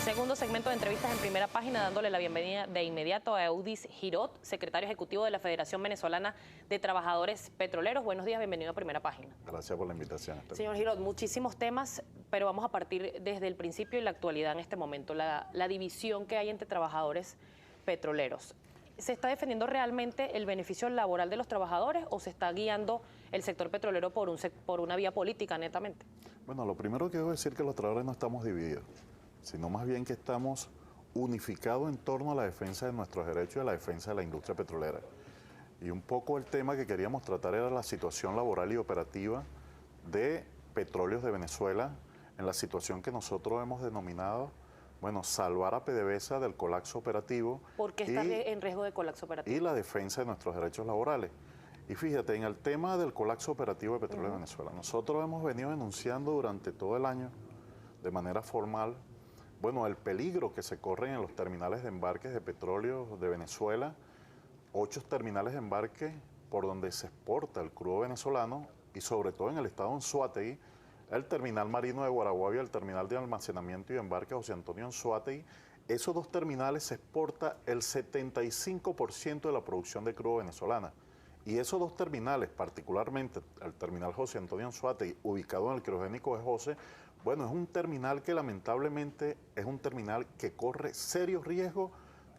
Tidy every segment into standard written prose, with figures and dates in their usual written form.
Segundo segmento de entrevistas en Primera Página, dándole la bienvenida de inmediato a Eudis Girot, secretario ejecutivo de la Federación Venezolana de Trabajadores Petroleros. Buenos días, bienvenido a Primera Página. Gracias por la invitación. Señor Girot, muchísimos temas, pero vamos a partir desde el principio y la actualidad en este momento, la división que hay entre trabajadores petroleros. ¿Se está defendiendo realmente el beneficio laboral de los trabajadores o se está guiando el sector petrolero por una vía política netamente? Bueno, lo primero que debo decir es que los trabajadores no estamos divididos, sino más bien que estamos unificados en torno a la defensa de nuestros derechos y a la defensa de la industria petrolera. Y un poco el tema que queríamos tratar era la situación laboral y operativa de Petróleos de Venezuela, en la situación que nosotros hemos denominado, bueno, salvar a PDVSA del colapso operativo. ¿Por qué está en riesgo de colapso operativo? Y la defensa de nuestros derechos laborales. Y fíjate, en el tema del colapso operativo de Petróleos de Venezuela, nosotros hemos venido denunciando durante todo el año, de manera formal, bueno, el peligro que se corre en los terminales de embarques de petróleo de Venezuela, 8 terminales de embarque por donde se exporta el crudo venezolano y sobre todo en el estado de Anzoátegui, el terminal marino de Guaraguavia, el terminal de almacenamiento y embarque José Antonio Anzoátegui. Esos 2 terminales se exporta el 75% de la producción de crudo venezolana. Y esos 2 terminales, particularmente el terminal José Antonio Anzoátegui, ubicado en el criogénico de José, bueno, es un terminal que lamentablemente es un terminal que corre serios riesgos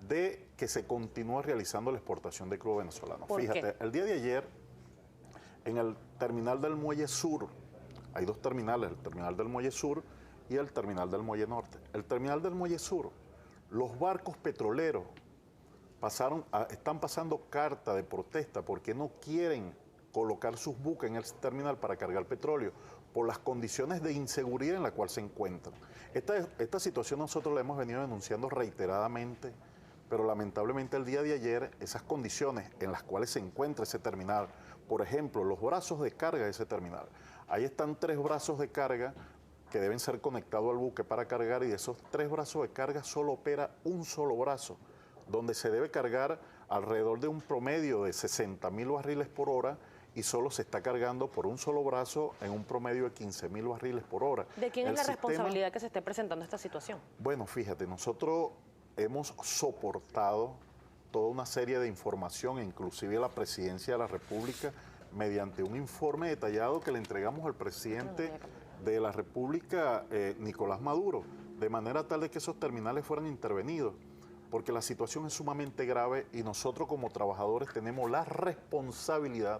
de que se continúe realizando la exportación de crudo venezolano. Fíjate, el día de ayer, en el terminal del Muelle Sur, hay 2 terminales, el terminal del Muelle Sur y el terminal del Muelle Norte. El terminal del Muelle Sur, los barcos petroleros están pasando carta de protesta porque no quieren colocar sus buques en el terminal para cargar petróleo por las condiciones de inseguridad en la cual se encuentran. Esta situación nosotros la hemos venido denunciando reiteradamente, pero lamentablemente el día de ayer esas condiciones en las cuales se encuentra ese terminal, por ejemplo, los brazos de carga de ese terminal, ahí están 3 brazos de carga que deben ser conectados al buque para cargar y de esos 3 brazos de carga solo opera un solo brazo, donde se debe cargar alrededor de un promedio de 60.000 barriles por hora y solo se está cargando por un solo brazo en un promedio de 15.000 barriles por hora. ¿De quién es la responsabilidad que se esté presentando esta situación? Bueno, fíjate, nosotros hemos soportado toda una serie de información, inclusive la Presidencia de la República, mediante un informe detallado que le entregamos al presidente de la República, Nicolás Maduro, de manera tal de que esos terminales fueran intervenidos, porque la situación es sumamente grave y nosotros como trabajadores tenemos la responsabilidad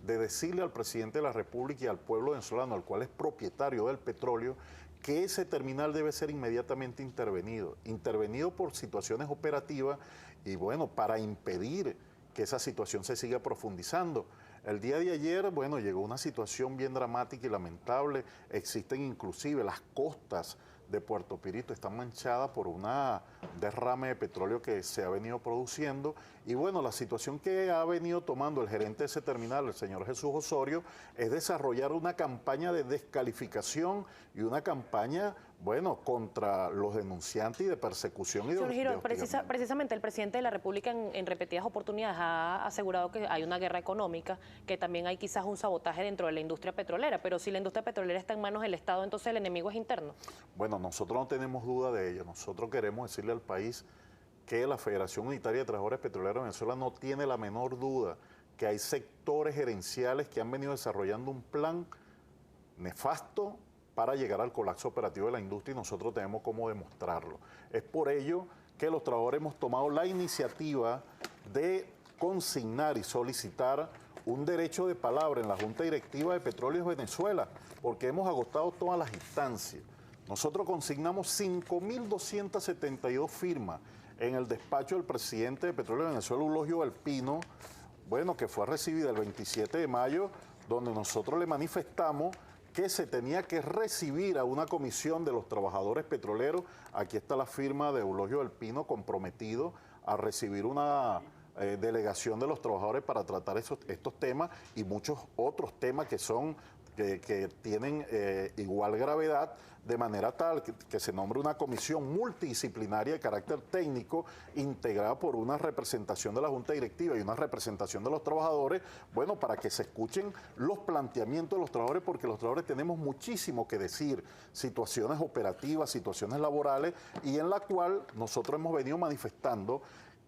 de decirle al presidente de la República y al pueblo venezolano, al cual es propietario del petróleo, que ese terminal debe ser inmediatamente intervenido por situaciones operativas y bueno, para impedir que esa situación se siga profundizando. El día de ayer, bueno, llegó una situación bien dramática y lamentable. Existen inclusive las costas de Puerto Pirito están manchadas por una derrame de petróleo que se ha venido produciendo y bueno, la situación que ha venido tomando el gerente de ese terminal, el señor Jesús Osorio, es desarrollar una campaña de descalificación y una campaña, bueno, contra los denunciantes y de persecución y señor Girot, precisamente el presidente de la República en repetidas oportunidades ha asegurado que hay una guerra económica, que también hay quizás un sabotaje dentro de la industria petrolera, pero si la industria petrolera está en manos del Estado, entonces el enemigo es interno. Bueno, nosotros no tenemos duda de ello. Nosotros queremos decirle al país que la Federación Unitaria de Trabajadores Petroleros de Venezuela no tiene la menor duda que hay sectores gerenciales que han venido desarrollando un plan nefasto para llegar al colapso operativo de la industria y nosotros tenemos cómo demostrarlo. Es por ello que los trabajadores hemos tomado la iniciativa de consignar y solicitar un derecho de palabra en la Junta Directiva de Petróleos Venezuela, porque hemos agotado todas las instancias. Nosotros consignamos 5.272 firmas en el despacho del presidente de Petróleo de Venezuela, Eulogio del Pino, bueno, que fue recibida el 27 de mayo, donde nosotros le manifestamos que se tenía que recibir a una comisión de los trabajadores petroleros. Aquí está la firma de Eulogio del Pino comprometido a recibir una delegación de los trabajadores para tratar estos temas y muchos otros temas que son que tienen igual gravedad, de manera tal que se nombre una comisión multidisciplinaria de carácter técnico integrada por una representación de la Junta Directiva y una representación de los trabajadores, bueno, para que se escuchen los planteamientos de los trabajadores, porque los trabajadores tenemos muchísimo que decir, situaciones operativas, situaciones laborales, y en la cual nosotros hemos venido manifestando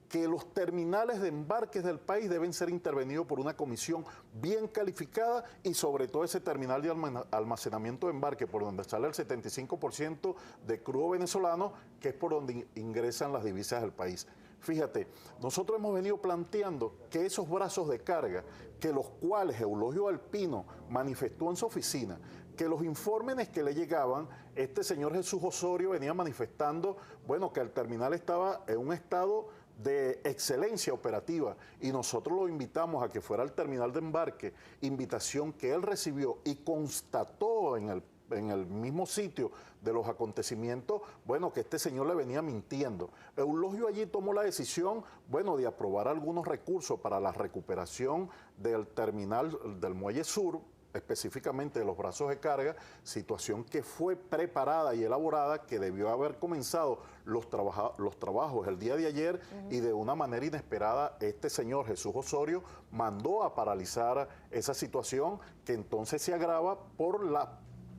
que los terminales de embarques del país deben ser intervenidos por una comisión bien calificada y sobre todo ese terminal de almacenamiento de embarque por donde sale el 75% de crudo venezolano, que es por donde ingresan las divisas del país. Fíjate, nosotros hemos venido planteando que esos brazos de carga, que los cuales Eulogio Alpino manifestó en su oficina, que los informes que le llegaban, este señor Jesús Osorio venía manifestando, bueno, que el terminal estaba en un estado de excelencia operativa, y nosotros lo invitamos a que fuera al terminal de embarque, invitación que él recibió y constató en el mismo sitio de los acontecimientos, bueno, que este señor le venía mintiendo. Eulogio allí tomó la decisión, bueno, de aprobar algunos recursos para la recuperación del terminal del Muelle Sur, específicamente de los brazos de carga, situación que fue preparada y elaborada, que debió haber comenzado los trabajos el día de ayer, y de una manera inesperada este señor Jesús Osorio mandó a paralizar esa situación, que entonces se agrava por las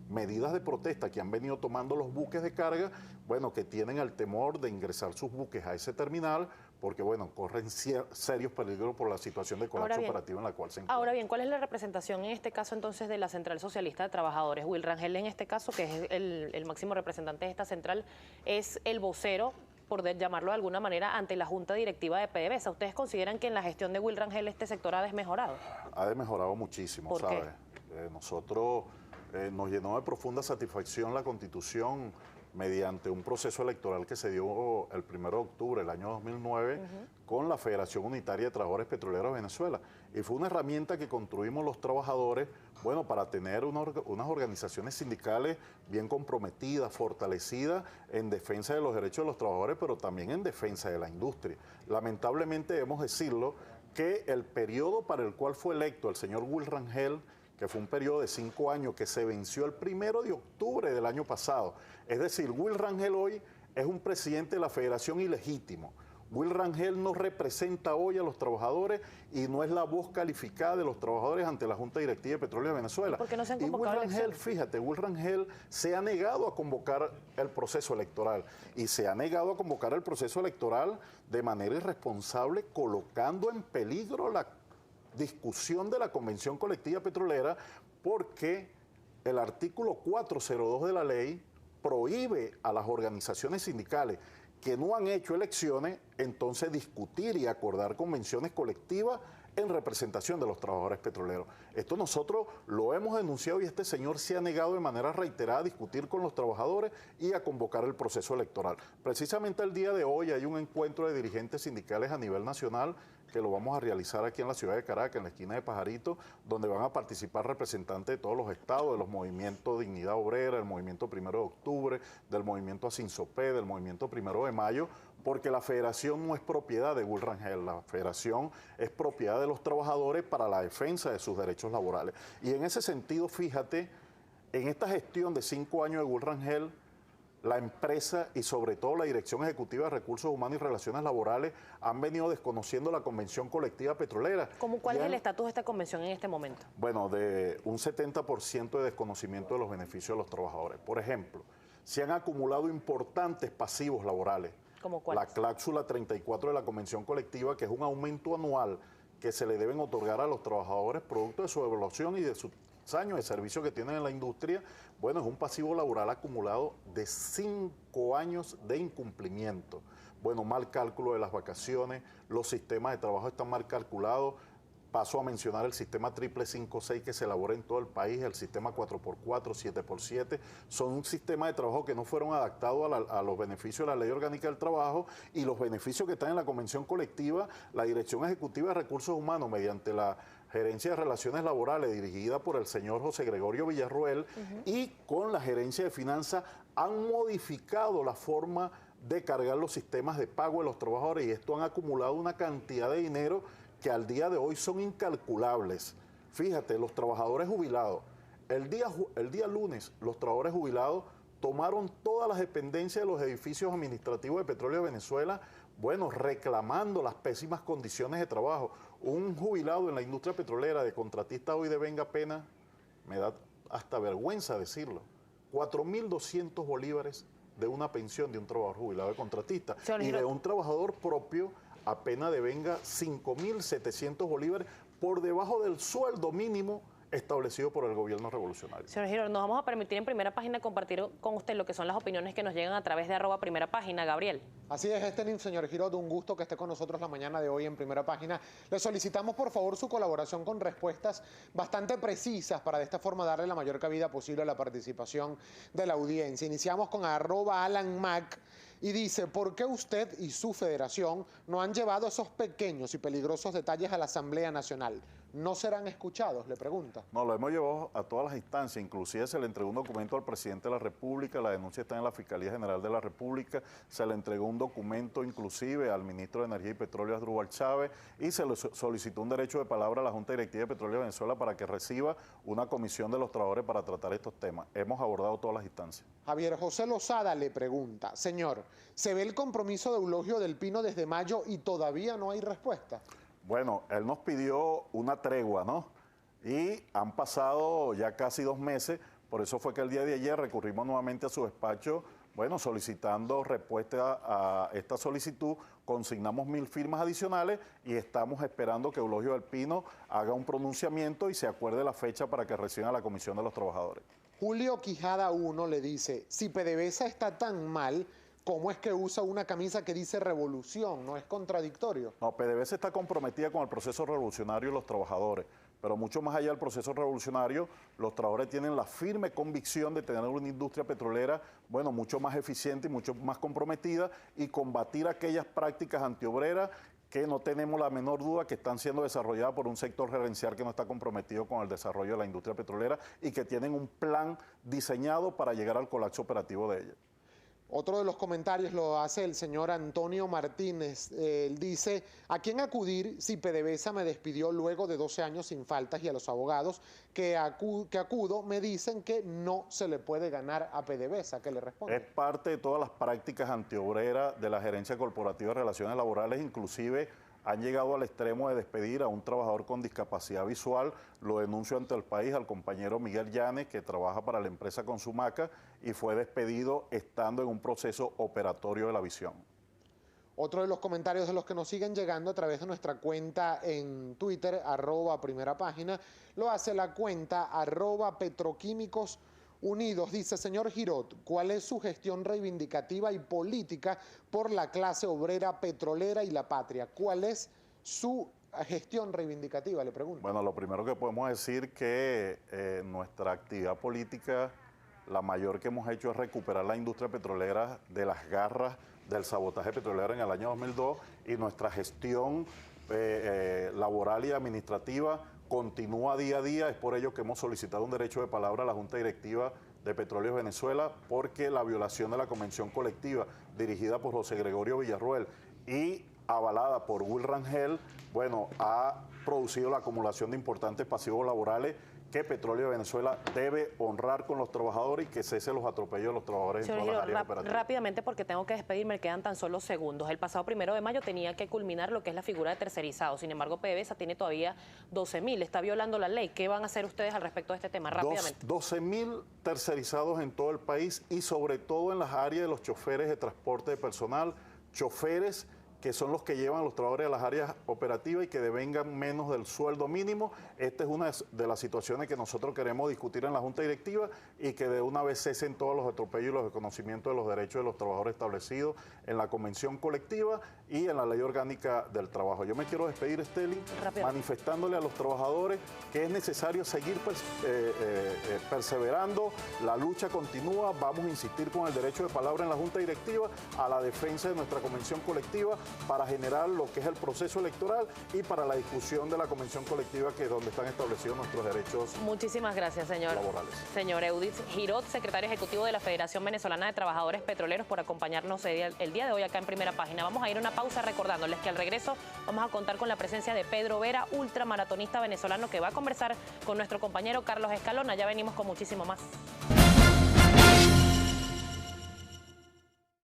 medidas de protesta que han venido tomando los buques de carga, bueno, que tienen el temor de ingresar sus buques a ese terminal, porque, bueno, corren serios peligros por la situación de colapso operativo en la cual se encuentra. Ahora bien, ¿cuál es la representación en este caso entonces de la Central Socialista de Trabajadores? Will Rangel, en este caso, que es el máximo representante de esta central, es el vocero, por llamarlo de alguna manera, ante la Junta Directiva de PDVSA. ¿Ustedes consideran que en la gestión de Will Rangel este sector ha desmejorado? Ha desmejorado muchísimo, ¿Por ¿sabes? qué? Nosotros nos llenó de profunda satisfacción la Constitución mediante un proceso electoral que se dio el 1 de octubre del año 2009 con la Federación Unitaria de Trabajadores Petroleros de Venezuela. Y fue una herramienta que construimos los trabajadores, bueno, para tener unas organizaciones sindicales bien comprometidas, fortalecidas en defensa de los derechos de los trabajadores, pero también en defensa de la industria. Lamentablemente debemos decirlo que el periodo para el cual fue electo el señor Will Rangel, que fue un periodo de 5 años que se venció el 1 de octubre del año pasado. Es decir, Will Rangel hoy es un presidente de la Federación ilegítimo. Will Rangel no representa hoy a los trabajadores y no es la voz calificada de los trabajadores ante la Junta Directiva de Petróleo de Venezuela. ¿Por qué no se han y convocado Will Rangel, fíjate, Will Rangel se ha negado a convocar el proceso electoral y se ha negado a convocar el proceso electoral de manera irresponsable, colocando en peligro la discusión de la Convención Colectiva Petrolera, porque el artículo 402 de la ley prohíbe a las organizaciones sindicales que no han hecho elecciones, entonces discutir y acordar convenciones colectivas en representación de los trabajadores petroleros. Esto nosotros lo hemos denunciado y este señor se ha negado de manera reiterada a discutir con los trabajadores y a convocar el proceso electoral. Precisamente el día de hoy hay un encuentro de dirigentes sindicales a nivel nacional que lo vamos a realizar aquí en la ciudad de Caracas, en la esquina de Pajarito, donde van a participar representantes de todos los estados, de los movimientos Dignidad Obrera, del movimiento 1 de octubre, del movimiento Asinsopé, del movimiento 1 de mayo, porque la federación no es propiedad de Will Rangel, la federación es propiedad de los trabajadores para la defensa de sus derechos laborales. Y en ese sentido, fíjate, en esta gestión de 5 años de Will Rangel, la empresa y sobre todo la Dirección Ejecutiva de Recursos Humanos y Relaciones Laborales han venido desconociendo la Convención Colectiva Petrolera. ¿Cuál es el estatus de esta convención en este momento? Bueno, de un 70% de desconocimiento de los beneficios de los trabajadores. Por ejemplo, se han acumulado importantes pasivos laborales. ¿Cómo cuáles? La cláusula 34 de la Convención Colectiva, que es un aumento anual que se le deben otorgar a los trabajadores producto de su evaluación y de sus años de servicio que tienen en la industria. Bueno, es un pasivo laboral acumulado de 5 años de incumplimiento. Bueno, mal cálculo de las vacaciones, los sistemas de trabajo están mal calculados. Paso a mencionar el sistema 556 que se elabora en todo el país, el sistema 4x4, 7x7. Son un sistema de trabajo que no fueron adaptados a los beneficios de la Ley Orgánica del Trabajo y los beneficios que están en la Convención Colectiva. La Dirección Ejecutiva de Recursos Humanos, mediante la Gerencia de Relaciones Laborales, dirigida por el señor José Gregorio Villarroel, y con la Gerencia de Finanzas, han modificado la forma de cargar los sistemas de pago de los trabajadores y esto han acumulado una cantidad de dinero que al día de hoy son incalculables. Fíjate, los trabajadores jubilados, el día lunes, los trabajadores jubilados tomaron todas las dependencias de los edificios administrativos de Petróleo de Venezuela, bueno, reclamando las pésimas condiciones de trabajo. Un jubilado en la industria petrolera de contratista hoy devenga pena, me da hasta vergüenza decirlo, 4.200 bolívares de una pensión de un trabajador jubilado de contratista y de un trabajador propio apenas devenga 5.700 bolívares por debajo del sueldo mínimo establecido por el gobierno revolucionario. Señor Girón, nos vamos a permitir en Primera Página compartir con usted lo que son las opiniones que nos llegan a través de @Primera Página. Gabriel. Así es, señor Girón, un gusto que esté con nosotros la mañana de hoy en Primera Página. Le solicitamos por favor su colaboración con respuestas bastante precisas para de esta forma darle la mayor cabida posible a la participación de la audiencia. Iniciamos con @AlanMac y dice, ¿por qué usted y su federación no han llevado esos pequeños y peligrosos detalles a la Asamblea Nacional? ¿No serán escuchados?, le pregunta. No, lo hemos llevado a todas las instancias, inclusive se le entregó un documento al presidente de la República, la denuncia está en la Fiscalía General de la República, se le entregó un documento inclusive al ministro de Energía y Petróleo, Asdrúbal Chávez, y se le solicitó un derecho de palabra a la Junta Directiva de Petróleo de Venezuela para que reciba una comisión de los trabajadores para tratar estos temas. Hemos abordado todas las instancias. Javier José Lozada le pregunta, señor, ¿se ve el compromiso de Eulogio del Pino desde mayo y todavía no hay respuesta? Bueno, él nos pidió una tregua, ¿no? Y han pasado ya casi 2 meses, por eso fue que el día de ayer recurrimos nuevamente a su despacho, bueno, solicitando respuesta a esta solicitud, consignamos 1000 firmas adicionales y estamos esperando que Eulogio del Pino haga un pronunciamiento y se acuerde la fecha para que reciban a la Comisión de los Trabajadores. Julio Quijada 1 le dice, si PDVSA está tan mal, ¿cómo es que usa una camisa que dice revolución? ¿No es contradictorio? No, PDVSA está comprometida con el proceso revolucionario de los trabajadores, pero mucho más allá del proceso revolucionario, los trabajadores tienen la firme convicción de tener una industria petrolera, bueno, mucho más eficiente y mucho más comprometida y combatir aquellas prácticas antiobreras que no tenemos la menor duda que están siendo desarrolladas por un sector gerencial que no está comprometido con el desarrollo de la industria petrolera y que tienen un plan diseñado para llegar al colapso operativo de ella. Otro de los comentarios lo hace el señor Antonio Martínez. Él dice, ¿a quién acudir si PDVSA me despidió luego de 12 años sin faltas y a los abogados que acudo me dicen que no se le puede ganar a PDVSA? ¿Qué le responde? Es parte de todas las prácticas antiobreras de la Gerencia Corporativa de Relaciones Laborales, inclusive han llegado al extremo de despedir a un trabajador con discapacidad visual. Lo denuncio ante el país al compañero Miguel Llanes, que trabaja para la empresa Consumaca y fue despedido estando en un proceso operatorio de la visión. Otro de los comentarios de los que nos siguen llegando a través de nuestra cuenta en Twitter, @Primera Página, lo hace la cuenta @Petroquímicos Unidos. Dice, señor Girot, ¿cuál es su gestión reivindicativa y política por la clase obrera petrolera y la patria? ¿Cuál es su gestión reivindicativa? Le pregunto. Bueno, lo primero que podemos decir que nuestra actividad política, la mayor que hemos hecho es recuperar la industria petrolera de las garras del sabotaje petrolero en el año 2002 y nuestra gestión laboral y administrativa continúa día a día. Es por ello que hemos solicitado un derecho de palabra a la Junta Directiva de Petróleos Venezuela, porque la violación de la convención colectiva dirigida por José Gregorio Villarroel y avalada por Will Rangel, bueno, ha producido la acumulación de importantes pasivos laborales que Petróleo de Venezuela debe honrar con los trabajadores y que cese los atropellos de los trabajadores en todas las áreas operativas. Rápidamente, porque tengo que despedirme, quedan tan solo segundos. El pasado 1 de mayo tenía que culminar lo que es la figura de tercerizado. Sin embargo, PDVSA tiene todavía 12.000. Está violando la ley. ¿Qué van a hacer ustedes al respecto de este tema? Rápidamente. 12.000 tercerizados en todo el país y sobre todo en las áreas de los choferes de transporte de personal, choferes que son los que llevan a los trabajadores a las áreas operativas y que devengan menos del sueldo mínimo. Esta es una de las situaciones que nosotros queremos discutir en la Junta Directiva y que de una vez cesen todos los atropellos y los reconocimientos de los derechos de los trabajadores establecidos en la Convención Colectiva y en la Ley Orgánica del Trabajo. Yo me quiero despedir, Esteli, manifestándole a los trabajadores que es necesario seguir perseverando. La lucha continúa. Vamos a insistir con el derecho de palabra en la Junta Directiva a la defensa de nuestra Convención Colectiva para generar lo que es el proceso electoral y para la discusión de la convención colectiva, que es donde están establecidos nuestros derechos Muchísimas gracias, señor. laborales. Señor Eudis Girot, secretario ejecutivo de la Federación Venezolana de Trabajadores Petroleros, por acompañarnos el día de hoy acá en Primera Página. Vamos a ir a una pausa recordándoles que al regreso vamos a contar con la presencia de Pedro Vera, ultramaratonista venezolano, que va a conversar con nuestro compañero Carlos Escalona. Ya venimos con muchísimo más.